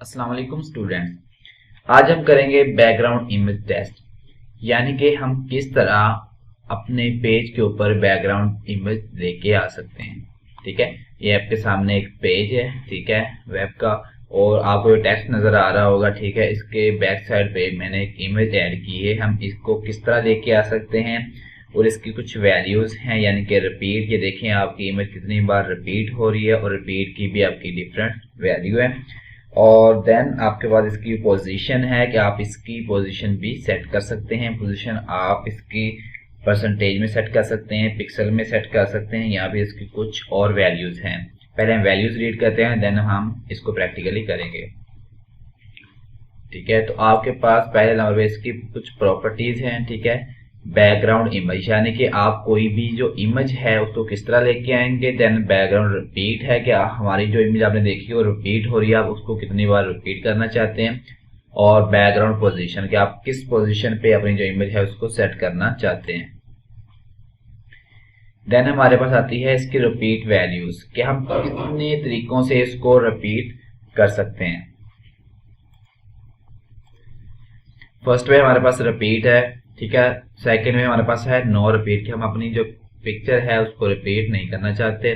अस्सलाम वालेकुम स्टूडेंट्स। आज हम करेंगे बैकग्राउंड इमेज टेस्ट, यानी कि हम किस तरह अपने पेज के ऊपर बैकग्राउंड इमेज लेके आ सकते हैं। ठीक है, ये आपके सामने एक पेज है, ठीक है, वेब का, और आपको ये टेक्स्ट नजर आ रहा होगा। ठीक है, इसके बैक साइड पे मैंने एक इमेज ऐड की है। हम इसको किस तरह लेके आ सकते हैं और इसकी कुछ वैल्यूज हैं, यानी कि रिपीट। ये देखें आपकी इमेज कितनी बार रिपीट हो रही है और रिपीट की भी आपकी डिफरेंट वैल्यू है। और देन आपके पास इसकी पोजीशन है कि आप इसकी पोजीशन भी सेट कर सकते हैं। पोजीशन आप इसकी परसेंटेज में सेट कर सकते हैं, पिक्सल में सेट कर सकते हैं, यहाँ भी इसकी कुछ और वैल्यूज हैं। पहले हम वैल्यूज रीड करते हैं, देन हम इसको प्रैक्टिकली करेंगे। ठीक है, तो आपके पास पहले नंबर पे इसकी कुछ प्रॉपर्टीज हैं। ठीक है, बैकग्राउंड इमेज, यानी कि आप कोई भी जो इमेज है उसको किस तरह लेके आएंगे। देन बैकग्राउंड रिपीट है कि हमारी जो इमेज आपने देखी वो रिपीट हो रही है, आप उसको कितनी बार रिपीट करना चाहते हैं। और बैकग्राउंड पोजीशन, कि आप किस पोजीशन पे अपनी जो इमेज है उसको सेट करना चाहते हैं। देन हमारे पास आती है इसकी रिपीट वैल्यूज, कि हम कितने तरीकों से इसको रिपीट कर सकते हैं। फर्स्ट में हमारे पास रिपीट है, ठीक है। सेकंड में हमारे पास है नो रिपीट, कि हम अपनी जो पिक्चर है उसको रिपीट नहीं करना चाहते।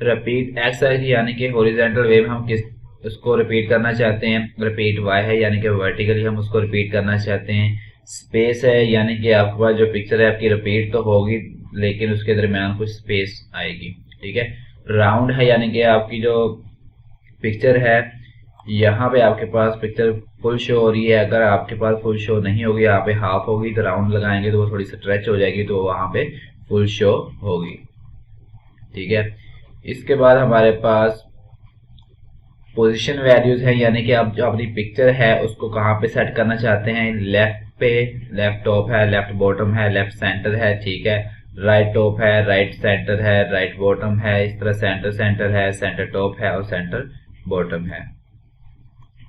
रिपीट एक्स है, यानी कि हॉरिजॉन्टल वे में हम किस उसको रिपीट करना चाहते हैं। रिपीट वाई है, यानी कि वर्टिकली हम उसको रिपीट करना चाहते हैं। स्पेस है, यानी कि आपके पास जो पिक्चर है आपकी रिपीट तो होगी लेकिन उसके दरमियान कुछ स्पेस आएगी। ठीक है। राउंड है, यानी कि आपकी जो पिक्चर है यहाँ पे आपके पास पिक्चर फुल शो हो रही है। अगर आपके पास फुल शो नहीं होगी, यहाँ पे हाफ होगी, तो राउंड लगाएंगे तो वो थोड़ी स्ट्रेच हो जाएगी, तो वहां पे फुल शो होगी। ठीक है। इसके बाद हमारे पास पोजीशन वैल्यूज है, यानी कि आप जो अपनी पिक्चर है उसको कहाँ पे सेट करना चाहते हैं। लेफ्ट पे, लेफ्ट टॉप है, लेफ्ट बॉटम है, लेफ्ट सेंटर है, ठीक है, राइट टॉप है, राइट सेंटर है, राइट बॉटम है, इस तरह सेंटर सेंटर है, सेंटर टॉप है और सेंटर बॉटम है।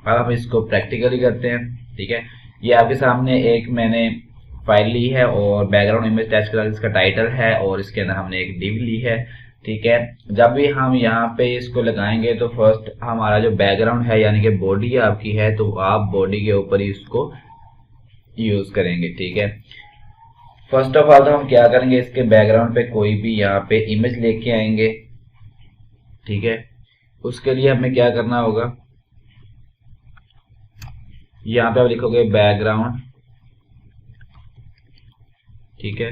अब हम इसको प्रैक्टिकली करते हैं। ठीक है, ये आपके सामने एक मैंने फाइल ली है और बैकग्राउंड इमेज टेस्ट क्लास इसका टाइटल है और इसके अंदर हमने एक डिव ली है। ठीक है, जब भी हम यहाँ पे इसको लगाएंगे तो फर्स्ट हमारा जो बैकग्राउंड है यानी कि बॉडी आपकी है, तो आप बॉडी के ऊपर ही इसको यूज करेंगे। ठीक है, फर्स्ट ऑफ ऑल तो हम क्या करेंगे, इसके बैकग्राउंड पे कोई भी यहाँ पे इमेज लेके आएंगे। ठीक है, उसके लिए हमें क्या करना होगा, यहाँ पे आप लिखोगे बैकग्राउंड, ठीक है,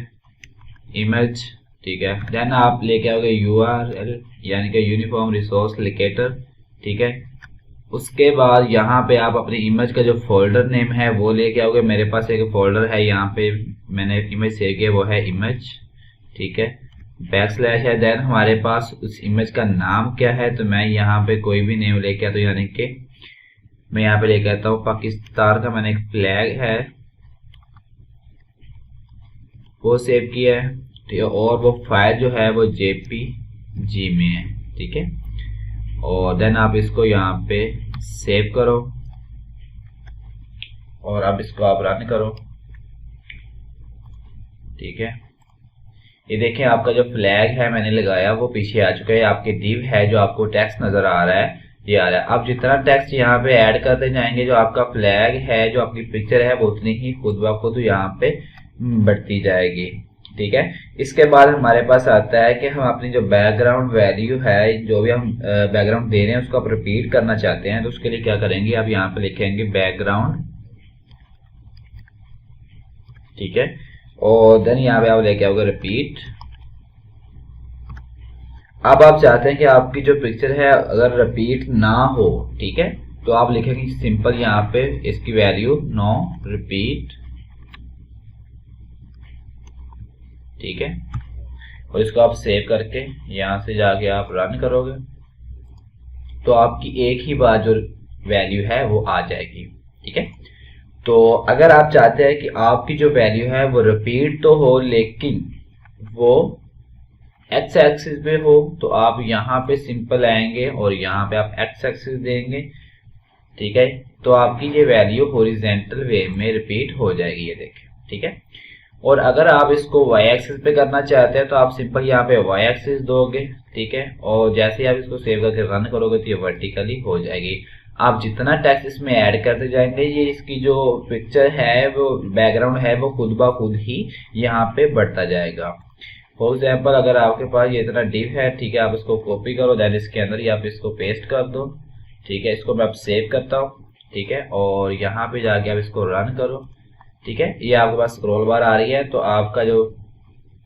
इमेज, ठीक है, देन आप लेके आओगे URL यानी कि यूनिफॉर्म रिसोर्स लोकेटर। ठीक है, उसके बाद यहाँ पे आप अपनी इमेज का जो फोल्डर नेम है वो लेके आओगे। मेरे पास एक फोल्डर है, यहाँ पे मैंने इमेज सेव किया, वो है इमेज। ठीक है, बैकस्लैश है, देन हमारे पास उस इमेज का नाम क्या है, तो मैं यहाँ पे कोई भी नेम लेके आता हूँ, यानी कि मैं यहाँ पे लेके आता हूँ पाकिस्तान का, मैंने एक फ्लैग है वो सेव किया है। ठीक है, और वो फाइल जो है वो JPG में है। ठीक है, और देन आप इसको यहाँ पे सेव करो और अब इसको आप रन करो। ठीक है, ये देखें आपका जो फ्लैग है मैंने लगाया वो पीछे आ चुका है। आपके डिव है जो आपको टेक्स्ट नजर आ रहा है ये आ रहा है। अब जितना टेक्स्ट यहाँ पे ऐड करते जाएंगे, जो आपका फ्लैग है, जो आपकी पिक्चर है, वो उतनी ही खुद ब खुद यहाँ पे बढ़ती जाएगी। ठीक है, इसके बाद हमारे पास आता है कि हम अपनी जो बैकग्राउंड वैल्यू है, जो भी हम बैकग्राउंड दे रहे हैं उसको आप रिपीट करना चाहते हैं, तो उसके लिए क्या करेंगे, आप यहाँ पे लिखेंगे बैकग्राउंड। ठीक है, और देन यहाँ पे आप लेके आओगे रिपीट। अब आप चाहते हैं कि आपकी जो पिक्चर है अगर रिपीट ना हो, ठीक है, तो आप लिखेंगे सिंपल यहाँ पे इसकी वैल्यू नो रिपीट। ठीक है, और इसको आप सेव करके यहाँ से जाके आप रन करोगे तो आपकी एक ही बार जो वैल्यू है वो आ जाएगी। ठीक है, तो अगर आप चाहते हैं कि आपकी जो वैल्यू है वो रिपीट तो हो लेकिन वो एक्स एक्सिस पे हो, तो आप यहाँ पे सिंपल आएंगे और यहाँ पे आप एक्स एक्सिस देंगे। ठीक है, तो आपकी ये वैल्यू हॉरिजॉन्टल वे में रिपीट हो जाएगी, ये देखें। ठीक है, और अगर आप इसको y एक्सिस पे करना चाहते हैं तो आप सिंपल यहाँ पे y एक्सिस दोगे। ठीक है, और जैसे ही आप इसको सेव करके रन करोगे तो ये वर्टिकली हो जाएगी। आप जितना टेक्स्ट इसमें ऐड करते जाएंगे ये इसकी जो पिक्चर है वो बैकग्राउंड है वो खुद ब खुद ही यहाँ पे बढ़ता जाएगा। फॉर एग्जाम्पल अगर आपके पास ये इतना डिव है, ठीक है, आप इसको कॉपी करो, देन इसके अंदर ही आप इसको पेस्ट कर दो, ठीक है। इसको मैं अब सेव करता हूँ, ठीक है, और यहाँ पे जाके आप इसको रन करो, ठीक है। ये आपके पास स्क्रॉल बार आ रही है, तो आपका जो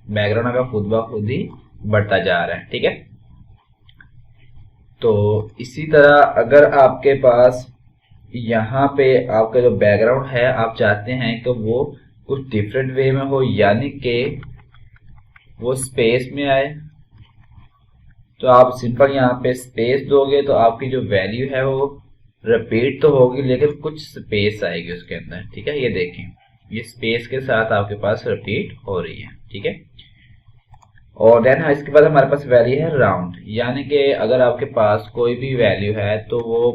बैकग्राउंड है खुद ब खुद ही बढ़ता जा रहा है, ठीक है। तो इसी तरह अगर आपके पास यहाँ पे आपका जो बैकग्राउंड है आप चाहते हैं कि वो कुछ डिफरेंट वे में हो, यानी कि वो स्पेस में आए, तो आप सिंपल यहाँ पे स्पेस दोगे तो आपकी जो वैल्यू है वो रिपीट तो होगी लेकिन कुछ स्पेस आएगी उसके अंदर, ठीक है। ये देखें, ये स्पेस के साथ आपके पास रिपीट हो रही है, ठीक है। और देन इसके बाद हमारे पास वैल्यू है राउंड, यानी कि अगर आपके पास कोई भी वैल्यू है तो वो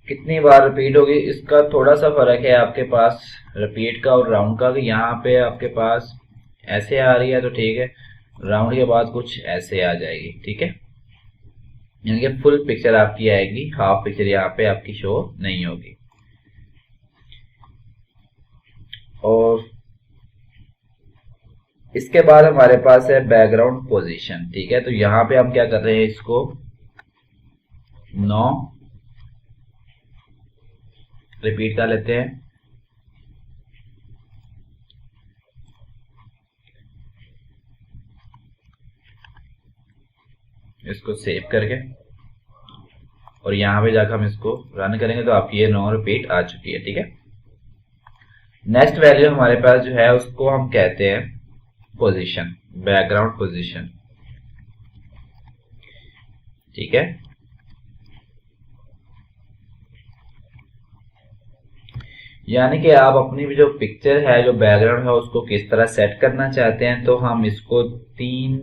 कितनी बार रिपीट होगी, इसका थोड़ा सा फर्क है आपके पास रिपीट का और राउंड का। कि यहाँ पे आपके पास ऐसे आ रही है तो ठीक है, राउंड के बाद कुछ ऐसे आ जाएगी, ठीक है। यानी कि फुल पिक्चर आपकी आएगी, हाफ पिक्चर यहाँ पे आपकी शो नहीं होगी। और इसके बाद हमारे पास है बैकग्राउंड पोजीशन, ठीक है। तो यहाँ पे हम क्या कर रहे हैं, इसको 9 रिपीट कर लेते हैं। इसको सेव करके और यहाँ पे जाकर हम इसको रन करेंगे तो आपकी ये 9 रिपीट आ चुकी है, ठीक है। नेक्स्ट वैल्यू हमारे पास जो है उसको हम कहते हैं पोजीशन, बैकग्राउंड पोजीशन, ठीक है। यानी कि आप अपनी भी जो पिक्चर है, जो बैकग्राउंड है, उसको किस तरह सेट करना चाहते हैं। तो हम इसको 3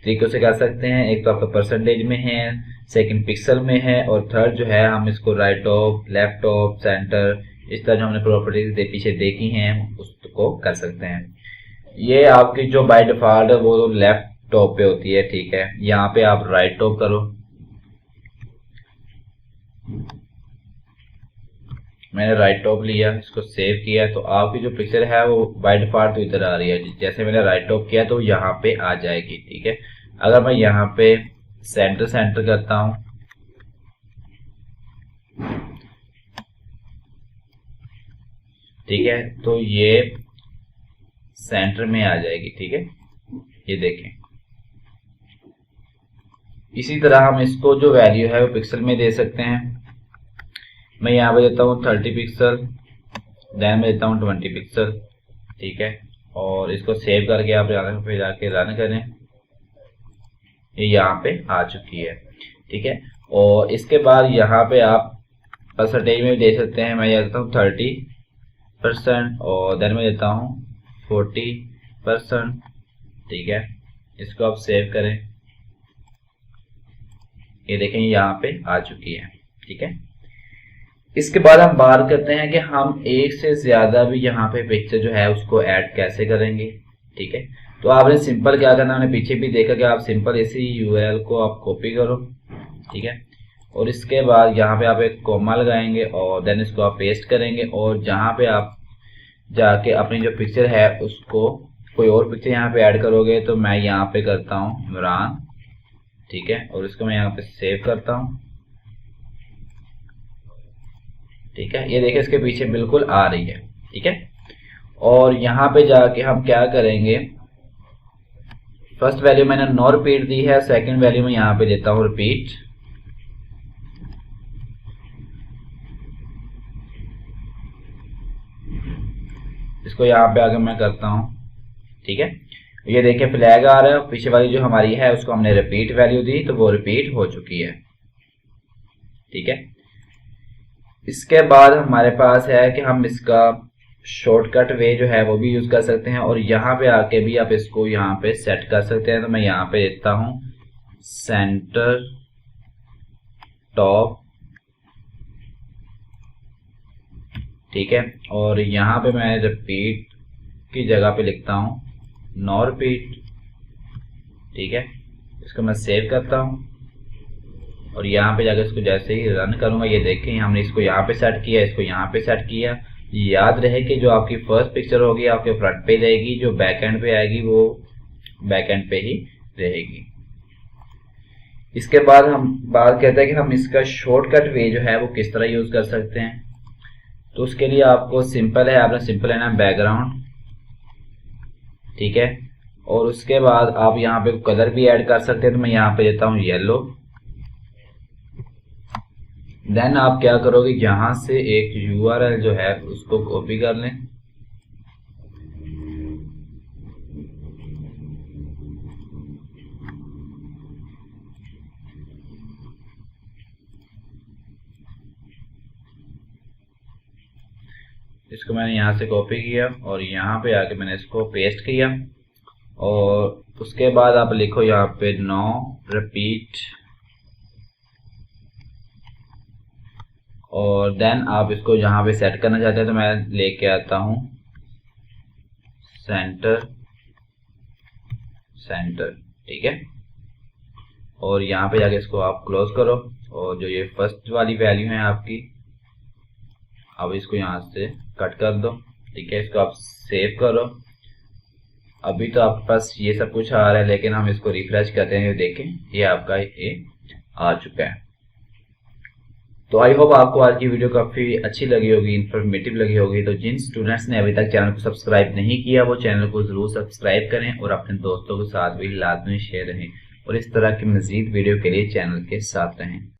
तरीकों से कर सकते हैं। एक तो आपका परसेंटेज में है, सेकंड पिक्सल में है, और थर्ड जो है हम इसको right top, left top, centre, इस तरह जो हमने प्रॉपर्टीज पीछे देखी हैं उसको कर सकते हैं। ये आपकी जो बाय डिफॉल्ट है वो तो लेफ्ट टॉप पे होती है, ठीक है। यहाँ पे आप राइट टॉप करो, मैंने राइट टॉप लिया, इसको सेव किया, तो आपकी जो पिक्चर है वो बाय डिफॉल्ट तो इधर आ रही है। जैसे मैंने राइट टॉप किया तो यहाँ पे आ जाएगी, ठीक है। अगर मैं यहाँ पे सेंटर सेंटर करता हूँ, ठीक है, तो ये सेंटर में आ जाएगी, ठीक है। ये देखें, इसी तरह हम इसको जो वैल्यू है वो पिक्सल में दे सकते हैं। मैं यहाँ पे देता हूँ 30 पिक्सल, देन मैं देता हूँ 20 पिक्सल, ठीक है। और इसको सेव करके आप यहाँ पे जाके रन करें, ये यहाँ पे आ चुकी है, ठीक है। और इसके बाद यहाँ पे आप परसेंटेज में भी दे सकते हैं। मैं यहाँ देता हूँ 30% और देन मैं देता हूँ 40%, ठीक है। इसको आप सेव करें, ये देखें यहाँ पे आ चुकी है, ठीक है। इसके बाद हम बात करते हैं कि हम एक से ज्यादा भी यहाँ पे पिक्चर जो है उसको ऐड कैसे करेंगे, ठीक है। तो आपने सिंपल क्या करना, हमने पीछे भी देखा कि आप सिंपल इसी यूआरएल को आप कॉपी करो, ठीक है। और इसके बाद यहाँ पे आप एक कॉमा लगाएंगे और देन इसको आप पेस्ट करेंगे, और जहाँ पे आप जाके अपनी जो पिक्चर है उसको कोई और पिक्चर यहाँ पे ऐड करोगे। तो मैं यहाँ पे करता हूँ इमरान, ठीक है, और इसको मैं यहाँ पे सेव करता हूँ, ठीक है। ये देखिए इसके पीछे बिल्कुल आ रही है, ठीक है। और यहाँ पे जाके हम क्या करेंगे, फर्स्ट वैल्यू मैंने 9 रिपीट दी है, सेकंड वैल्यू में यहाँ पे देता हूँ रिपीट, इसको यहाँ पे आगे मैं करता हूँ, ठीक है। ये देखिए फ्लैग आ रहा है, पीछे वाली जो हमारी है उसको हमने रिपीट वैल्यू दी तो वो रिपीट हो चुकी है, ठीक है। इसके बाद हमारे पास है कि हम इसका शॉर्टकट वे जो है वो भी यूज कर सकते हैं, और यहाँ पे आके भी आप इसको यहाँ पे सेट कर सकते हैं। तो मैं यहाँ पे देता हूँ सेंटर टॉप, ठीक है। और यहाँ पे मैं रिपीट की जगह पे लिखता हूँ 9 रिपीट, ठीक है। इसको मैं सेव करता हूँ, और यहाँ पे जाकर इसको जैसे ही रन करूंगा, ये देखें हमने इसको यहाँ पे सेट किया, इसको यहाँ पे सेट किया। याद रहे कि जो आपकी फर्स्ट पिक्चर होगी आपके फ्रंट पे रहेगी, जो बैक एंड पे आएगी वो बैक एंड पे ही रहेगी। इसके बाद हम बात करते हैं कि हम इसका शॉर्टकट वे जो है वो किस तरह यूज कर सकते हैं। तो उसके लिए आपको सिंपल है, आपने सिंपल लेना बैकग्राउंड, ठीक है। और उसके बाद आप यहाँ पे कलर भी ऐड कर सकते हैं, तो मैं यहाँ पे देता हूँ येलो। देन आप क्या करोगे, यहां से एक URL जो है उसको कॉपी कर लें, इसको मैंने यहाँ से कॉपी किया और यहाँ पे आके मैंने इसको पेस्ट किया। और उसके बाद आप लिखो यहाँ पे नो रिपीट, और देन आप इसको जहाँ पे सेट करना चाहते हैं तो मैं लेके आता हूँ सेंटर सेंटर, ठीक है। और यहाँ पे जाके इसको आप क्लोज करो, और जो ये फर्स्ट वाली वैल्यू है आपकी, अब इसको यहाँ से कट कर दो, ठीक है। इसको आप सेव करो। अभी तो आपके पास ये सब कुछ आ रहा है, लेकिन हम इसको रिफ्रेश करते हैं, देखें ये आपका ये आ चुका है। तो आई होप आपको आज की वीडियो काफी अच्छी लगी होगी, इन्फॉर्मेटिव लगी होगी। तो जिन स्टूडेंट्स ने अभी तक चैनल को सब्सक्राइब नहीं किया वो चैनल को जरूर सब्सक्राइब करें और अपने दोस्तों के साथ भी लाजमी शेयर रहें, और इस तरह की मजीद वीडियो के लिए चैनल के साथ रहें।